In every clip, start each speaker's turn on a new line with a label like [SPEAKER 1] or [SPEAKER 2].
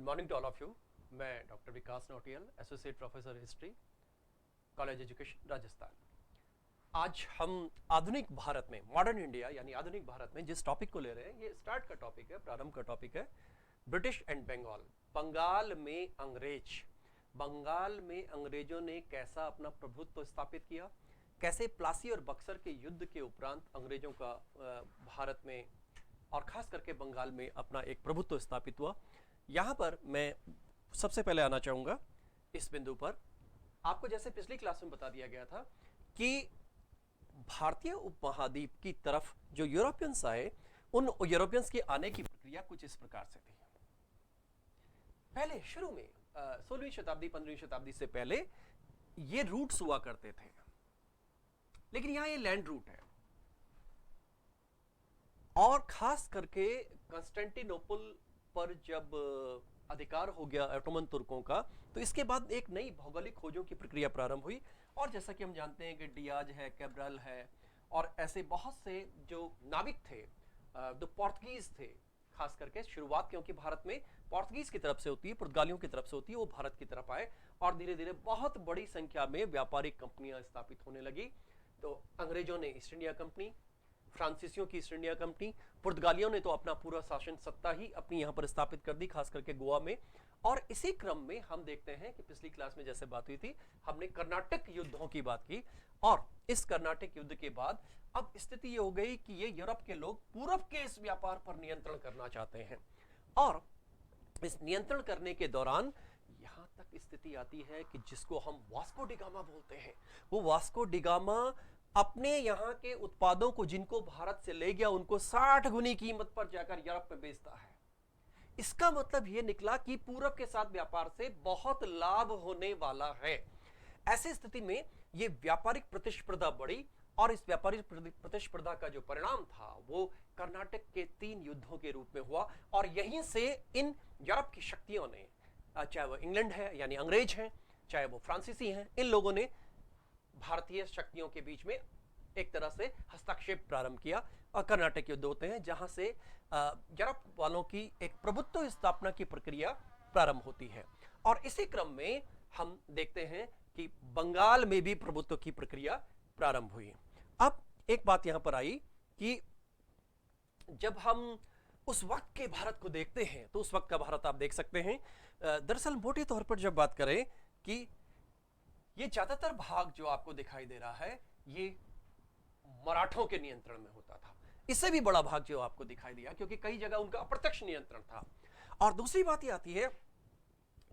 [SPEAKER 1] Good morning to all of you. मैं doctor Vikas Nautiyal, associate professor history, college education, Rajasthan. आज हम आधुनिक भारत में, मॉडर्न इंडिया यानी आधुनिक भारत में जिस टॉपिक को ले रहे हैं, ये स्टार्ट का टॉपिक है, प्रारंभ का टॉपिक है ब्रिटिश एंड बंगाल। बंगाल में अंग्रेज, बंगाल में अंग्रेजों ने कैसा अपना प्रभुत्व स्थापित किया, कैसे प्लासी और बक्सर के युद्ध के उपरांत अंग्रेजों का भारत में और खास करके बंगाल में अपना एक प्रभुत्व स्थापित हुआ। यहाँ पर मैं सबसे पहले आना चाहूँगा इस बिंदु पर। आपको जैसे पिछली क्लास में बता दिया गया था कि भारतीय उपमहाद्वीप की तरफ जो यूरोपियंस आए, उन यूरोपियंस के आने की प्रक्रिया कुछ इस प्रकार से थी। पहले शुरू में 16वीं शताब्दी 15वीं शताब्दी से पहले ये रूट्स हुआ करते थे, लेकिन यहाँ ये लैंड रूट है और खास करके कंस्टेंटिनोपल पर जब अधिकार हो गया ऑटोमन तुर्कों का, तो इसके बाद एक नई भौगोलिक खोजों की प्रक्रिया प्रारंभ हुई। और जैसा कि हम जानते हैं कि डियाज है, कैब्रल है और ऐसे बहुत से जो नाविक थे, जो पोर्तुगीज थे खास करके शुरुआत, क्योंकि भारत में पोर्तुगीज की तरफ से होती है, पुर्तगालियों की तरफ से होती है, वो भारत की तरफ आए और धीरे धीरे बहुत बड़ी संख्या में व्यापारिक कंपनियां स्थापित होने लगी। तो अंग्रेजों ने ईस्ट इंडिया कंपनी, फ्रांसीसियों की ईस्ट इंडिया कंपनी, पुर्तगालियों ने तो अपना पूरा शासन सत्ता ही अपनी यहाँ पर स्थापित कर दी, खास करके गोवा में। और इसी क्रम में हम देखते हैं कि पिछली क्लास में जैसे बात हुई थी, हमने कर्नाटक युद्धों की बात की और इस कर्नाटक युद्ध के बाद अब स्थिति ये हो गई कि ये यूरोप के लोग पूरब के इस व्यापार पर नियंत्रण करना चाहते हैं। और इस नियंत्रण करने के दौरान यहां तक स्थिति आती है कि जिसको हम वास्को डिगामा बोलते हैं, वो वास्को डिगामा अपने यहाँ के उत्पादों को जिनको भारत से ले गया, उनको 60 गुनी कीमत पर जाकर यूरोप में बेचता है। इसका मतलब यह निकला कि पूरब के साथ व्यापार से बहुत लाभ होने वाला है। ऐसी स्थिति में यह व्यापारिक प्रतिस्पर्धा बढ़ी और इस व्यापारिक प्रतिस्पर्धा का जो परिणाम था वो कर्नाटक के 3 युद्धों के रूप में हुआ। और यहीं से इन यूरोप की शक्तियों ने, चाहे वो इंग्लैंड है यानी अंग्रेज हैं, चाहे वो फ्रांसीसी हैं, इन लोगों ने भारतीय शक्तियों के बीच में एक तरह से हस्तक्षेप प्रारंभ किया और कर्नाटक युद्ध होते हैं, जहां से यूरोप वालों की एक प्रभुत्व स्थापना की प्रक्रिया प्रारंभ होती है। और इसी क्रम में हम देखते हैं कि बंगाल में भी प्रभुत्व की प्रक्रिया प्रारंभ हुई। अब एक बात यहां पर आई कि जब हम उस वक्त के भारत को देखते हैं, तो उस वक्त का भारत आप देख सकते हैं, दरअसल मोटे तौर पर जब बात करें कि ये ज्यादातर भाग जो आपको दिखाई दे रहा है ये मराठों के नियंत्रण में होता था। इससे भी बड़ा भाग जो आपको दिखाई दिया, क्योंकि कई जगह उनका अप्रत्यक्ष नियंत्रण था। और दूसरी बात ये आती है,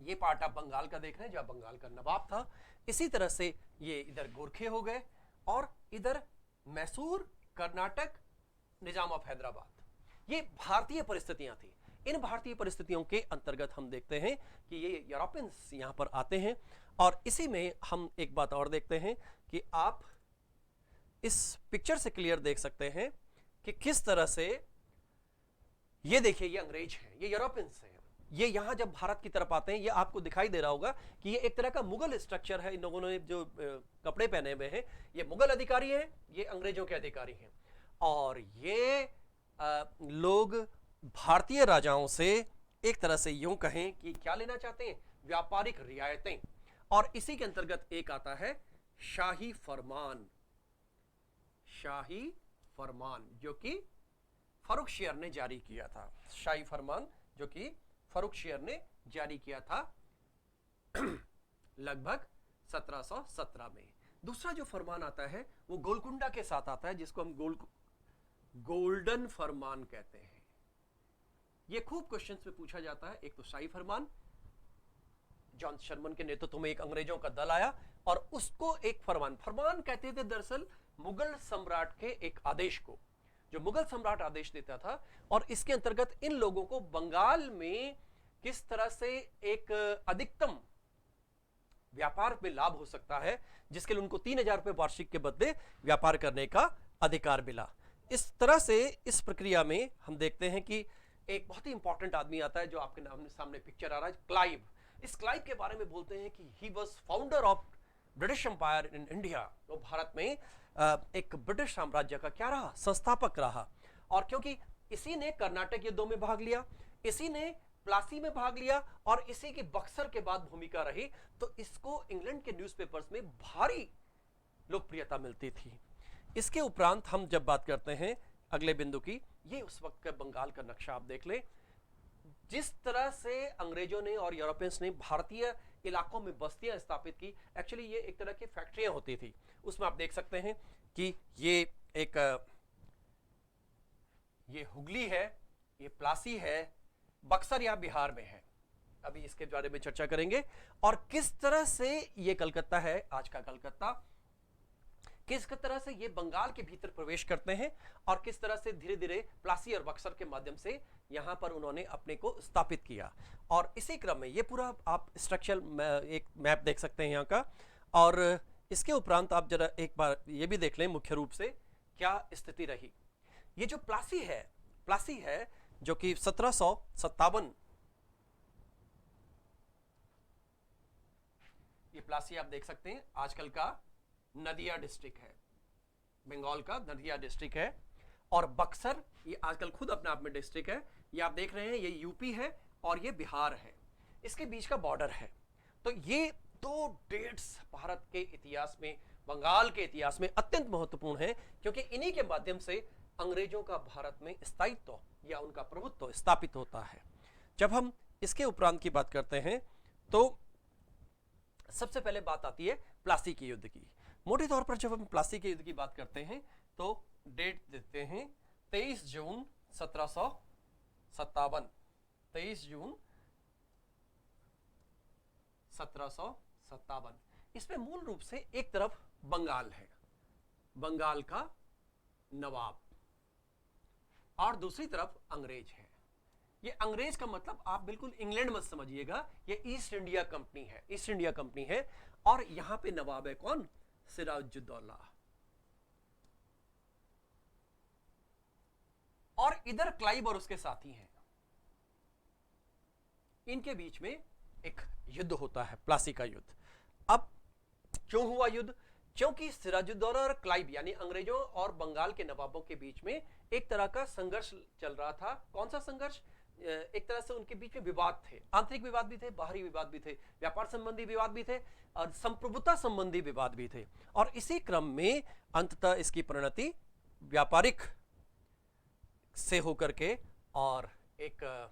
[SPEAKER 1] ये पार्ट आप बंगाल का देख रहे हैं, जहां बंगाल का नवाब था। इसी तरह से ये इधर गोरखे हो गए और इधर मैसूर, कर्नाटक, निजाम ऑफ हैदराबाद। ये भारतीय परिस्थितियां थी। इन भारतीय परिस्थितियों के अंतर्गत हम देखते हैं कि ये यूरोपियंस यहां पर आते हैं। और इसी में हम एक बात और देखते हैं कि आप इस पिक्चर से क्लियर देख सकते हैं कि किस तरह से, ये देखिए, ये अंग्रेज हैं, ये यूरोपियंस हैं। ये यहां जब भारत की तरफ आते हैं, ये आपको दिखाई दे रहा होगा कि ये एक तरह का मुगल स्ट्रक्चर है। इन लोगों ने जो कपड़े पहने हुए हैं, ये मुगल अधिकारी हैं, ये अंग्रेजों के अधिकारी हैं। और ये लोग भारतीय राजाओं से एक तरह से यूं कहें कि क्या लेना चाहते हैं, व्यापारिक रियायतें। और इसी के अंतर्गत एक आता है शाही फरमान। शाही फरमान जो कि फर्रुखशियर ने जारी किया था। शाही फरमान जो कि फर्रुखशियर ने जारी किया था लगभग 1717 में। दूसरा जो फरमान आता है वो गोलकुंडा के साथ आता है, जिसको हम गोल्डन फरमान कहते हैं। ये खूब क्वेश्चंस में पूछा जाता है। एक तो शाही फरमान, जॉन शर्मन के नेतृत्व में एक अंग्रेजों का दल आया और उसको एक फरमान कहते थे, दरअसल मुगल सम्राट के एक आदेश को, जो मुगल सम्राट आदेश देता था। और इसके अंतर्गत इन लोगों को बंगाल में किस तरह से एक अधिकतम व्यापार में लाभ हो सकता है, जिसके लिए उनको 3000 रुपए वार्षिक के बदले व्यापार करने का अधिकार मिला। इस तरह से इस प्रक्रिया में हम देखते हैं कि एक बहुत ही इंपॉर्टेंट आदमी आता है, जो आपके सामने पिक्चर आ रहा है, क्लाइव। इस क्लाइव के बारे में बोलते हैं कि he was founder of British empire in India. तो भारत में एक ब्रिटिश साम्राज्य का क्या रहा, संस्थापक रहा। और क्योंकि इसी ने कर्नाटक युद्धों में भाग लिया, इसी ने प्लासी में भाग लिया और इसी की बक्सर के बाद भूमिका रही, तो इसको इंग्लैंड के न्यूज़पेपर्स में भारी लोकप्रियता मिलती थी। इसके उपरांत हम जब बात करते हैं अगले बिंदु की, ये उस वक्त का बंगाल का नक्शा आप देख लें। जिस तरह से अंग्रेजों ने और यूरोपियंस ने भारतीय इलाकों में बस्तियां स्थापित की, एक्चुअली ये एक तरह की फैक्ट्रियां होती थी। उसमें आप देख सकते हैं कि ये एक ये हुगली है, ये प्लासी है, बक्सर या बिहार में है। अभी इसके बारे में चर्चा करेंगे। और किस तरह से ये कलकत्ता है, आज का कलकत्ता, किस तरह से ये बंगाल के भीतर प्रवेश करते हैं और किस तरह से धीरे धीरे प्लासी और बक्सर के माध्यम से यहां पर उन्होंने अपने को स्थापित किया। और इसी क्रम में ये पूरा आप स्ट्रक्चर एक मैप देख सकते हैं यहाँ का। और इसके उपरांत आप जरा एक बार ये भी देख लें मुख्य रूप से क्या स्थिति रही। ये जो प्लासी है जो कि 1757, ये प्लासी आप देख सकते हैं आजकल का नदिया डिस्ट्रिक्ट है, बंगाल का नदिया डिस्ट्रिक्ट है। और बक्सर ये आजकल खुद अपने आप में डिस्ट्रिक्ट है। ये आप देख रहे हैं, ये यूपी है और ये बिहार है, इसके बीच का बॉर्डर है। तो ये दो डेट्स भारत के इतिहास में, बंगाल के इतिहास में अत्यंत महत्वपूर्ण है, क्योंकि इन्हीं के माध्यम से अंग्रेजों का भारत में स्थायित्व या उनका प्रभुत्व स्थापित होता है। जब हम इसके उपरांत की बात करते हैं तो सबसे पहले बात आती है प्लासी के युद्ध की। मोटे तौर पर जब हम प्लासी के युद्ध की बात करते हैं तो डेट देते हैं 23 जून 1757। 23 जून 1757। इसमें मूल रूप से एक तरफ बंगाल है, बंगाल का नवाब, और दूसरी तरफ अंग्रेज है। ये अंग्रेज का मतलब आप बिल्कुल इंग्लैंड मत समझिएगा, ये ईस्ट इंडिया कंपनी है, ईस्ट इंडिया कंपनी है। और यहां पे नवाब है कौन? सिराजुद्दौला। और इधर क्लाइव और उसके साथी हैं। इनके बीच में एक युद्ध होता है, प्लासी का युद्ध। अब क्यों हुआ युद्ध? क्योंकि सिराजुद्दौला और क्लाइव यानी अंग्रेजों और बंगाल के नवाबों के बीच में एक तरह का संघर्ष चल रहा था। कौन सा संघर्ष? एक तरह से उनके बीच में विवाद थे, आंतरिक विवाद भी थे, बाहरी विवाद भी थे, व्यापार संबंधी विवाद भी थे और संप्रभुता संबंधी विवाद भी थे। और इसी क्रम में अंततः इसकी परिणति व्यापारिक से होकर के और एक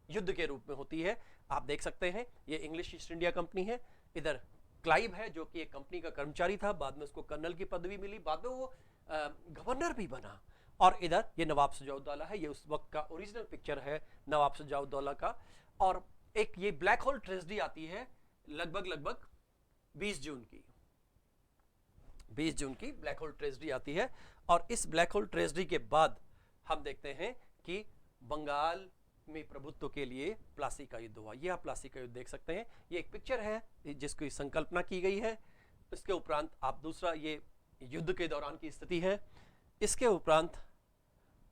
[SPEAKER 1] युद्ध के रूप में होती है। आप देख सकते हैं ये इंग्लिश ईस्ट इंडिया कंपनी है, इधर क्लाइव है जो कि एक कंपनी का कर्मचारी था, बाद में उसको कर्नल की पदवी मिली, बाद में वो गवर्नर भी बना। और इधर ये नवाब सिराजुद्दौला है, ये उस वक्त का ओरिजिनल पिक्चर है नवाब सिराजुद्दौला का। और एक ये ब्लैक होल ट्रेजेडी आती है लगभग 20 जून की, 20 जून की ब्लैक होल ट्रेजेडी आती है। और इस ब्लैक होल ट्रेजेडी के बाद हम देखते हैं कि बंगाल में प्रभुत्व के लिए प्लासी का युद्ध हुआ। ये आप प्लासी का युद्ध देख सकते हैं, ये एक पिक्चर है जिसकी संकल्पना की गई है। इसके उपरांत आप दूसरा ये युद्ध के दौरान की स्थिति है। इसके उपरांत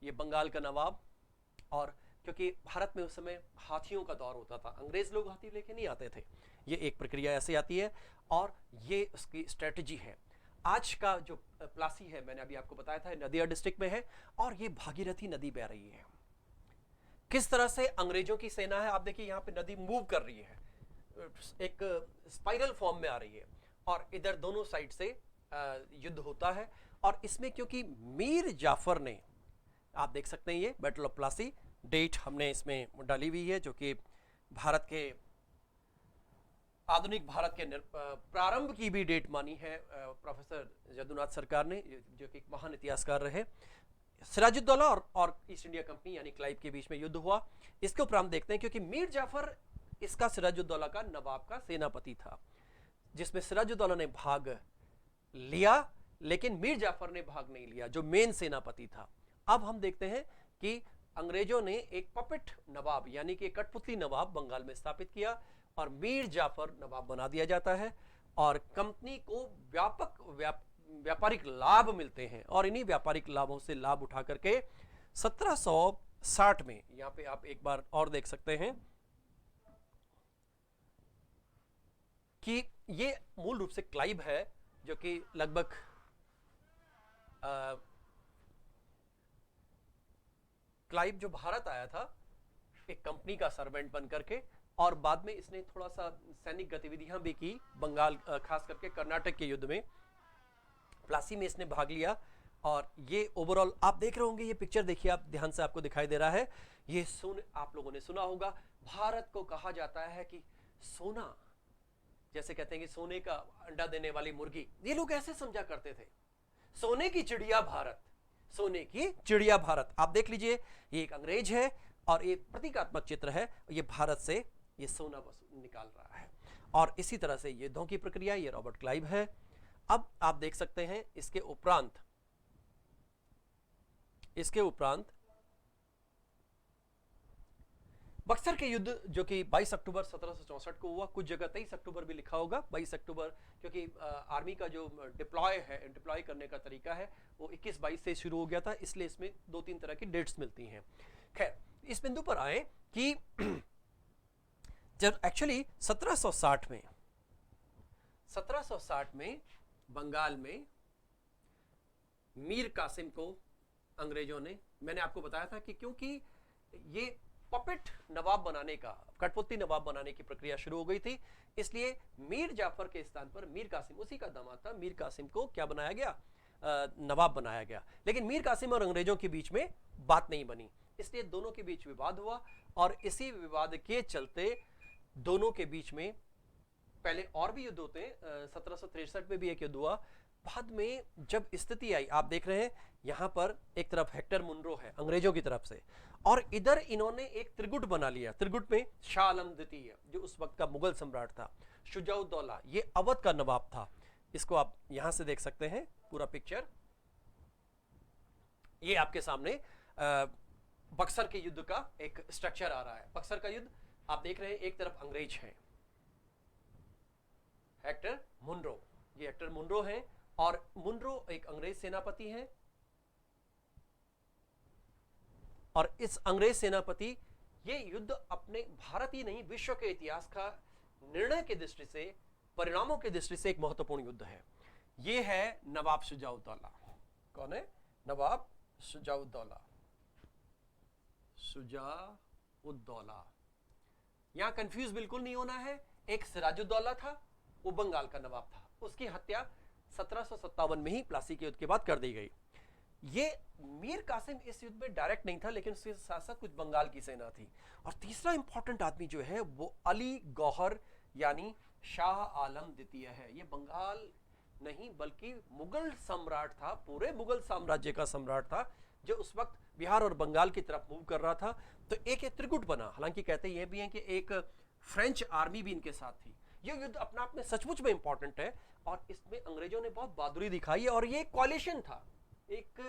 [SPEAKER 1] ये बंगाल का नवाब, और क्योंकि भारत में उस समय हाथियों का दौर होता था, अंग्रेज लोग हाथी लेके नहीं आते थे, ये एक प्रक्रिया ऐसे आती है और ये उसकी स्ट्रेटजी है। आज का जो प्लासी है, मैंने अभी आपको बताया था, नदिया डिस्ट्रिक्ट में है और ये भागीरथी नदी बह रही है। किस तरह से अंग्रेजों की सेना है, आप देखिए यहाँ पे नदी मूव कर रही है, एक स्पाइरल फॉर्म में आ रही है और इधर दोनों साइड से युद्ध होता है। और इसमें क्योंकि मीर जाफर ने, आप देख सकते हैं ये बैटल ऑफ प्लासी, डेट हमने इसमें डाली हुई है जो कि भारत के आधुनिक भारत के प्रारंभ की भी डेट मानी है प्रोफेसर जदुनाथ सरकार ने, जो कि एक महान इतिहासकार रहे। सिराजुद्दौला और ईस्ट इंडिया कंपनी यानी क्लाइव के बीच में युद्ध हुआ। इसके उपरांत देखते हैं क्योंकि मीर जाफर इसका सिराजुद्दौला का नवाब का सेनापति था, जिसमें सिराजुद्दौला ने भाग लिया लेकिन मीर जाफर ने भाग नहीं लिया जो मेन सेनापति था। अब हम देखते हैं कि अंग्रेजों ने एक पपेट नवाब यानी कि कठपुतली नवाब बंगाल में स्थापित किया और मीर जाफर नवाब बना दिया जाता है और कंपनी को व्यापारिक लाभ मिलते हैं। और इन्हीं व्यापारिक लाभों से लाभ उठा करके 1760 में, यहां पे आप एक बार और देख सकते हैं कि ये मूल रूप से क्लाइव है जो कि लगभग क्लाइव जो भारत आया था एक कंपनी का सर्वेंट बन करके, और बाद में इसने थोड़ा सा सैनिक गतिविधियां भी की बंगाल, खास करके कर्नाटक के युद्ध में, प्लासी में इसने भाग लिया। और ये ओवरऑल आप देख रहे होंगे, ये पिक्चर देखिए आप ध्यान से, आपको दिखाई दे रहा है, ये आप लोगों ने सुना होगा, भारत को कहा जाता है कि सोना, जैसे कहते हैं कि सोने का अंडा देने वाली मुर्गी, ये लोग ऐसे समझा करते थे, सोने की चिड़िया भारत, सोने की चिड़िया भारत। आप देख लीजिए, ये एक अंग्रेज है और ये प्रतीकात्मक चित्र है, ये भारत से ये सोना निकाल रहा है। और इसी तरह से युद्धों की प्रक्रिया, ये रॉबर्ट क्लाइव है। अब आप देख सकते हैं इसके उपरांत बक्सर के युद्ध, जो कि 22 अक्टूबर 1764 को हुआ, कुछ जगह 23 अक्टूबर भी लिखा होगा, 22 अक्टूबर, क्योंकि आर्मी का जो डिप्लॉय करने का तरीका है वो 21-22 से शुरू हो गया था, इसलिए इसमें 2-3 तरह की डेट्स मिलती हैं। खैर, इस बिंदु पर आए कि जब एक्चुअली 1760 में बंगाल में मीर कासिम को अंग्रेजों ने, मैंने आपको बताया था कि क्योंकि ये पपेट नवाब बनाने का, कठपुतली नवाब बनाने की प्रक्रिया शुरू हो गई थी, इसलिए मीर जाफर के स्थान पर मीर कासिम, उसी का दामाद था, मीर कासिम को क्या बनाया गया, नवाब बनाया गया। लेकिन मीर कासिम और अंग्रेजों के बीच में बात नहीं बनी, इसलिए दोनों के बीच विवाद हुआ, और इसी विवाद के चलते दोनों के बीच में पहले और भी युद्ध होते हैं, 1763 में भी एक युद्ध हुआ। बाद में जब स्थिति आई, आप देख रहे हैं यहां पर एक तरफ हेक्टर मुनरो है अंग्रेजों की तरफ से, और इधर इन्होंने एक त्रिगुट बना लिया। त्रिगुट में शाह आलम द्वितीय, जो उस वक्त का मुगल सम्राट था, शुजाउद्दौला, ये अवध का नवाब था। इसको आप यहां से देख सकते हैं पूरा पिक्चर, ये आपके सामने बक्सर के युद्ध का एक स्ट्रक्चर आ रहा है। बक्सर का युद्ध आप देख रहे हैं, एक तरफ अंग्रेज हैं, हेक्टर मुनरो, ये हेक्टर मुनरो हैं, और मुनरो एक अंग्रेज सेनापति हैं, और इस अंग्रेज सेनापति, ये युद्ध अपने भारत ही नहीं विश्व के इतिहास का निर्णय की दृष्टि से, परिणामों की दृष्टि से एक महत्वपूर्ण युद्ध है। ये है नवाब शुजाउद्दौला। कौन है? नवाब शुजाउद्दौला। शुजाउद्दौला, यहां कंफ्यूज बिल्कुल नहीं होना है। एक सिराजुद्दौला था, वो बंगाल का नवाब था, उसकी हत्या 1757 में ही प्लासी के युद्ध के बाद कर दी गई। ये मीर कासिम इस युद्ध में डायरेक्ट नहीं था, लेकिन उसके साथ साथ कुछ बंगाल की सेना थी। और तीसरा इंपॉर्टेंट आदमी जो है वो अली गौहर यानी शाह आलम द्वितीय है। ये बंगाल नहीं बल्कि मुगल सम्राट था, पूरे मुगल साम्राज्य का सम्राट था, जो उस वक्त बिहार और बंगाल की तरफ मूव कर रहा था। तो एक त्रिगुट बना। हालांकि कहते ये भी हैं कि एक फ्रेंच आर्मी भी इनके साथ थी। ये युद्ध अपना आप में सचमुच में इंपॉर्टेंट है, और इसमें अंग्रेजों ने बहुत बहादुरी दिखाई है। और ये कॉलिशन था, एक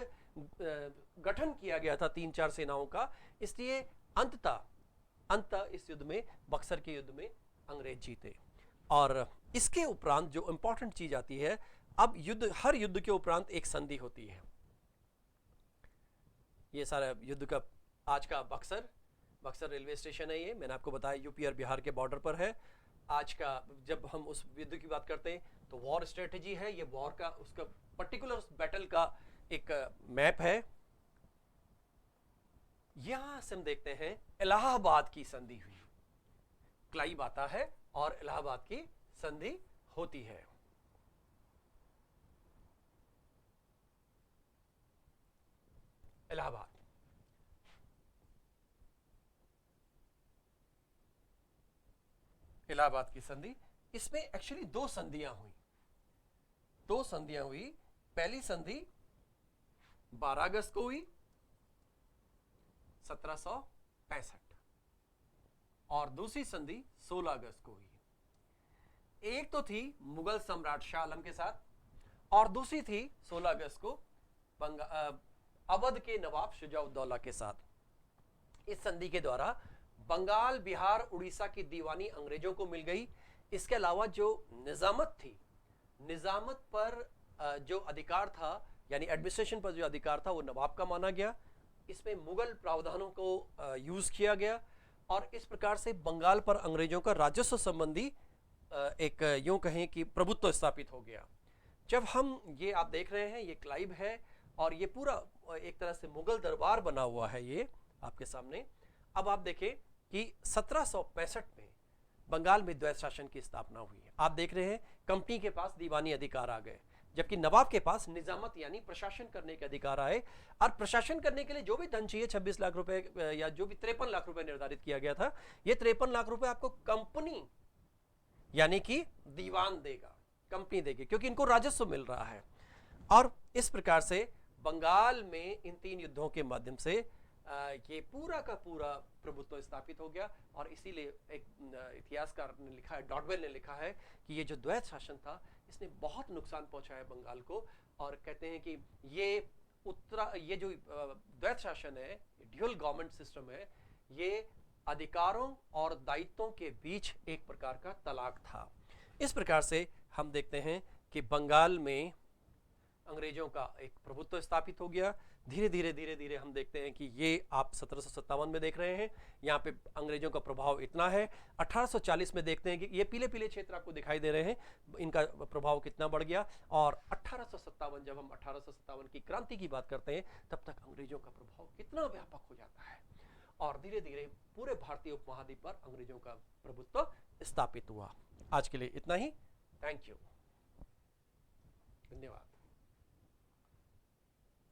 [SPEAKER 1] गठन किया गया था 3-4 सेनाओं का, इसलिए अंततः इस युद्ध में, बक्सर के युद्ध में अंग्रेज जीते। और इसके उपरांत जो इंपॉर्टेंट चीज आती है, अब युद्ध, हर युद्ध के उपरांत एक संधि होती है। ये सारा युद्ध का, आज का बक्सर रेलवे स्टेशन है, ये मैंने आपको बताया यूपी और बिहार के बॉर्डर पर है। आज का जब हम उस युद्ध की बात करते हैं तो वॉर स्ट्रेटेजी है, ये वॉर का, उसका पर्टिकुलर बैटल का एक मैप है। यहां से हम देखते हैं इलाहाबाद की संधि हुई, क्लाइव आता है और इलाहाबाद की संधि होती है। इलाहाबाद की संधि, इसमें एक्चुअली दो संधियां हुई। पहली संधि 12 अगस्त को हुई 1765, और दूसरी संधि 16 अगस्त को हुई। एक तो थी मुगल सम्राट शाह आलम के साथ, और दूसरी थी 16 अगस्त को अवध के नवाब शुजाउद्दौला के साथ। इस संधि के द्वारा बंगाल, बिहार, उड़ीसा की दीवानी अंग्रेजों को मिल गई। इसके अलावा जो निजामत थी, निजामत पर जो अधिकार था, यानी एडमिनिस्ट्रेशन पर जो अधिकार था, वो नवाब का माना गया। इसमें मुगल प्रावधानों को यूज किया गया, और इस प्रकार से बंगाल पर अंग्रेजों का राजस्व संबंधी एक यूं कहें कि प्रभुत्व स्थापित हो गया। जब हम ये आप देख रहे हैं, ये क्लाइव है, और ये पूरा एक तरह से मुगल दरबार बना हुआ है, ये आपके सामने। अब आप देखें कि 1765 में बंगाल में द्वैत शासन की स्थापना हुई है। आप देख रहे हैं कंपनी के पास दीवानी अधिकार आ गए, जबकि नवाब के पास निजामत यानी प्रशासन करने के अधिकार आए। और प्रशासन करने के लिए जो भी धन चाहिए 26 लाख रुपए या जो भी 53 लाख रुपए निर्धारित किया गया था, ये 53 लाख रुपए आपको कंपनी यानी कि दीवान देगा, कंपनी देगी, क्योंकि इनको राजस्व मिल रहा है। और इस प्रकार से बंगाल में इन 3 युद्धों के माध्यम से ये पूरा का पूरा प्रभुत्व स्थापित हो गया। और इसीलिए एक इतिहासकार ने लिखा है, डॉडवेल ने लिखा है कि ये जो द्वैत शासन था इसने बहुत नुकसान पहुंचाया बंगाल को। और कहते हैं कि ये जो द्वैत शासन है, ड्यूअल गवर्नमेंट सिस्टम है, ये अधिकारों और दायित्वों के बीच एक प्रकार का तलाक था। इस प्रकार से हम देखते हैं कि बंगाल में अंग्रेजों का एक प्रभुत्व स्थापित हो गया। धीरे धीरे हम देखते हैं कि ये आप 1757 में देख रहे हैं, यहाँ पे अंग्रेजों का प्रभाव इतना है। 1840 में देखते हैं कि ये पीले पीले क्षेत्र आपको दिखाई दे रहे हैं, इनका प्रभाव कितना बढ़ गया। और 1857 जब हम 1857 की क्रांति की बात करते हैं, तब तक अंग्रेजों का प्रभाव कितना व्यापक हो जाता है और धीरे धीरे पूरे भारतीय उपमहाद्वीप पर अंग्रेजों का प्रभुत्व स्थापित हुआ। आज के लिए इतना ही। थैंक यू, धन्यवाद।